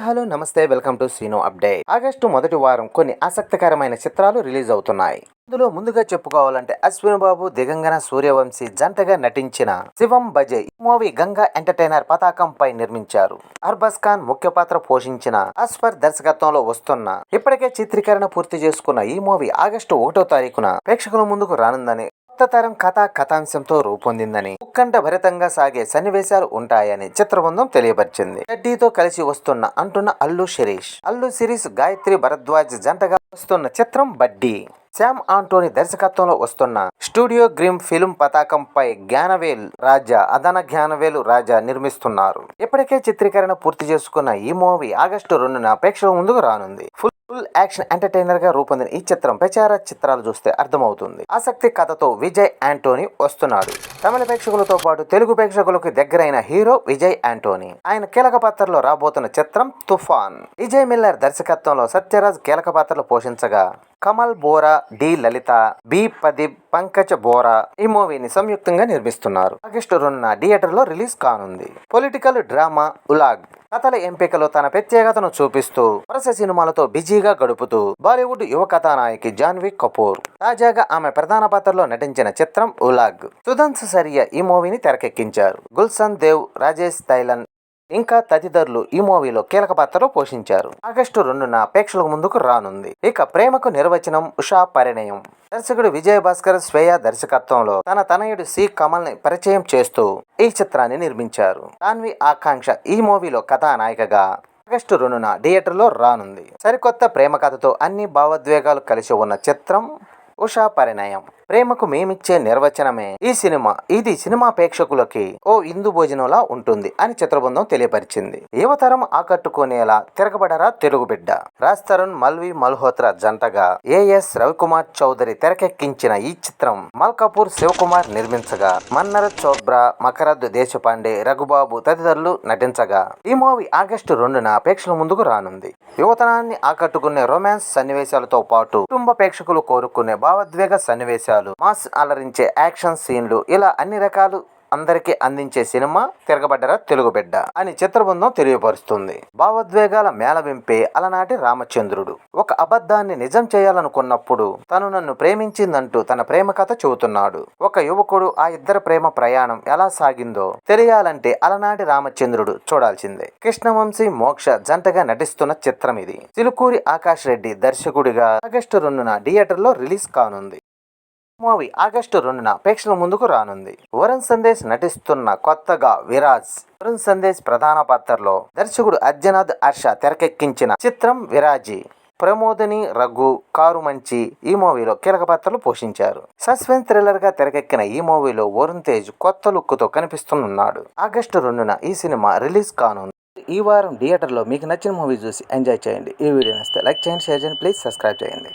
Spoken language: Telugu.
హలో నమస్తే, welcome to Sino update. August మొదటి వారం కొన్ని ఆసక్తికరమైన చిత్రాలు రిలీజ్ అవుతున్నాయి. ఇందులో ముందుగా చెప్పుకోవాలంటే అశ్విన్ బాబు, దిగంగన సూర్యవంశీ జంటగా నటించిన శివం బజే ఈ మూవీ గంగా ఎంటర్టైనర్ పతాకంపై నిర్మించారు. అర్బస్ ఖాన్ ముఖ్య పాత్ర పోషించిన అస్ఫర్ దర్శకత్వంలో వస్తున్న, ఇప్పటికే చిత్రీకరణ పూర్తి చేసుకున్న ఈ మూవీ ఆగస్టు 1వ తారీఖున ప్రేక్షకుల ముందుకు రానుందని, కొత్త తరం కథాంశంతో రూపొందిందని, ఉత్కంఠ భరితంగా సాగే సన్నివేశాలు ఉంటాయని చిత్రబృందం తెలియపరిచింది. గడ్డీతో కలిసి అంటున్న అల్లు శిరీష్, గాయత్రి భరద్వాజ్ జంటగా వస్తున్న చిత్రం బడ్డీ. శామ్ ఆంటోనీ దర్శకత్వంలో వస్తున్న స్టూడియో గ్రీమ్ ఫిల్మ్ పతాకంపై జ్ఞానవేలు రాజా నిర్మిస్తున్నారు. ఇప్పటికే చిత్రీకరణ పూర్తి చేసుకున్న ఈ మూవీ ఆగస్టు 2న ప్రేక్షకుల ముందుకు రానుంది. ఫుల్ యాక్షన్ ఎంటర్టైనర్ గా రూపొందిన ఈ చిత్రం ప్రచార చిత్రాలు చూస్తే అర్థమవుతుంది. ఆసక్తి కథతో విజయ్ ఆంటోనీ వస్తున్నాడు. తమిళ ప్రేక్షకులతో పాటు తెలుగు ప్రేక్షకులకు దగ్గరైన హీరో విజయ్ ఆంటోనీ. ఆయన కీలక పాత్రలో రాబోతున్న చిత్రం తుఫాన్. విజయ్ మిల్లర్ దర్శకత్వంలో సత్యరాజ్ కీలక పాత్రలు పోషించగా, కమల్ బోరా, డి లలిత, బి ప్రదీప్, పంకజ్ బోరా ఈ మూవీని సంయుక్తంగా నిర్మిస్తున్నారు. ఆగస్టు 2న థియేటర్ లో రిలీజ్ కానుంది. పొలిటికల్ డ్రామా ఉలాగ్. కథల ఎంపికలో తన ప్రత్యేకతను చూపిస్తూ వరుస సినిమాలతో బిజీగా గడుపుతూ బాలీవుడ్ యువ కథానాయకి జాన్వీ కపూర్ తాజాగా ఆమె ప్రధాన పాత్రలో నటించిన చిత్రం ఉలాగ్. సుధన్సు సరియా ఈ మూవీని తెరకెక్కించారు. గుల్షన్ దేవ్, రాజేష్ తైలన్ ఇంకా తదితరులు ఈ మూవీలో కీలక పాత్రలో పోషించారు. ఆగస్టు 2న ప్రేక్షకుల ముందుకు రానుంది. ఇక ప్రేమకు నిర్వచనం ఉషా పరిణయం. దర్శకుడు విజయ్ భాస్కర్ శ్వేయ దర్శకత్వంలో తన తనయుడు సి కమల్ ని పరిచయం చేస్తూ ఈ చిత్రాన్ని నిర్మించారు. తాన్వి ఆకాంక్ష ఈ మూవీలో కథానాయికగా ఆగస్టు 2న థియేటర్ లో రానుంది. సరికొత్త ప్రేమ కథతో అన్ని భావోద్వేగాలు కలిసి ఉన్న చిత్రం ఉషా పరిణయం. ప్రేమకు మేమిచ్చే నిర్వచనమే ఈ సినిమా. ఇది సినిమా ప్రేక్షకులకి ఓ ఇందు భోజనంలా ఉంటుంది అని చిత్రబృందం తెలియపరిచింది. యువతరం ఆకట్టుకునేలా తిరగబడరా తెలుగు బిడ్డ. రాజ్ తరుణ్, మల్వి మల్హోత్రా జంటగా ఏఎస్ రవికుమార్ చౌదరి తెరకెక్కించిన ఈ చిత్రం మల్కాపూర్ శివకుమార్ నిర్మించగా, మన్నర చోబ్రా, మకరద్ దేశపాండే, రఘుబాబు తదితరులు నటించగా, ఈ మూవీ ఆగస్టు 2న ప్రేక్షకుల ముందుకు రానుంది. యువతనాన్ని ఆకట్టుకునే రొమాన్స్ సన్నివేశాలతో పాటు కుటుంబ ప్రేక్షకులు కోరుకునే భావోద్వేగ సన్నివేశాలు, మాస్ అలరించే యాక్షన్ సీన్లు, ఇలా అన్ని రకాలు అందరికీ అందించే సినిమా తిరగబడ్డరా తెలుగు బిడ్డ అని చిత్రబృందం తెలియపరుస్తుంది. భావోద్వేగాల మేళవింపే అలనాటి రామచంద్రుడు ఒక అబద్ధాన్ని నిజం చేయాలనుకున్నప్పుడు తను నన్ను ప్రేమించిందంటూ తన ప్రేమ కథ చెబుతున్నాడు. ఒక యువకుడు ఆ ఇద్దరు ప్రేమ ప్రయాణం ఎలా సాగిందో తెలియాలంటే అలనాటి రామచంద్రుడు చూడాల్సిందే. కృష్ణవంశీ, మోక్ష జంటగా నటిస్తున్న చిత్రం ఇది. చిలుకూరి ఆకాష్ రెడ్డి దర్శకుడిగా ఆగస్టు 2న థియేటర్ లో రిలీజ్ కానుంది. మూవీ ఆగస్టు 2న ప్రేక్షకుల ముందుకు రానుంది. వరుణ్ సందేశ్ నటిస్తున్న కొత్తగా విరాజ్. వరుణ్ సందేశ్ ప్రధాన పాత్రలో దర్శకుడు అర్జునాథ్ హర్ష తెరకెక్కించిన చిత్రం విరాజీ. ప్రమోదిని, రఘు, కారు మంచి ఈ మూవీలో కీలక పాత్రలు పోషించారు. సస్పెన్స్ థ్రిల్లర్ గా తెరకెక్కిన ఈ మూవీలో వరుణ్ తేజ్ కొత్త లుక్ తో కనిపిస్తున్నాడు. ఆగస్టు 2న ఈ సినిమా రిలీజ్ కానుంది. ఈ వారం థియేటర్ లో మీకు నచ్చిన మూవీ చూసి ఎంజాయ్ చేయండి. ఈ వీడియో నచ్చితే లైక్ చేయండి, షేర్ చేయండి, ప్లీజ్ సబ్స్క్రైబ్ చేయండి.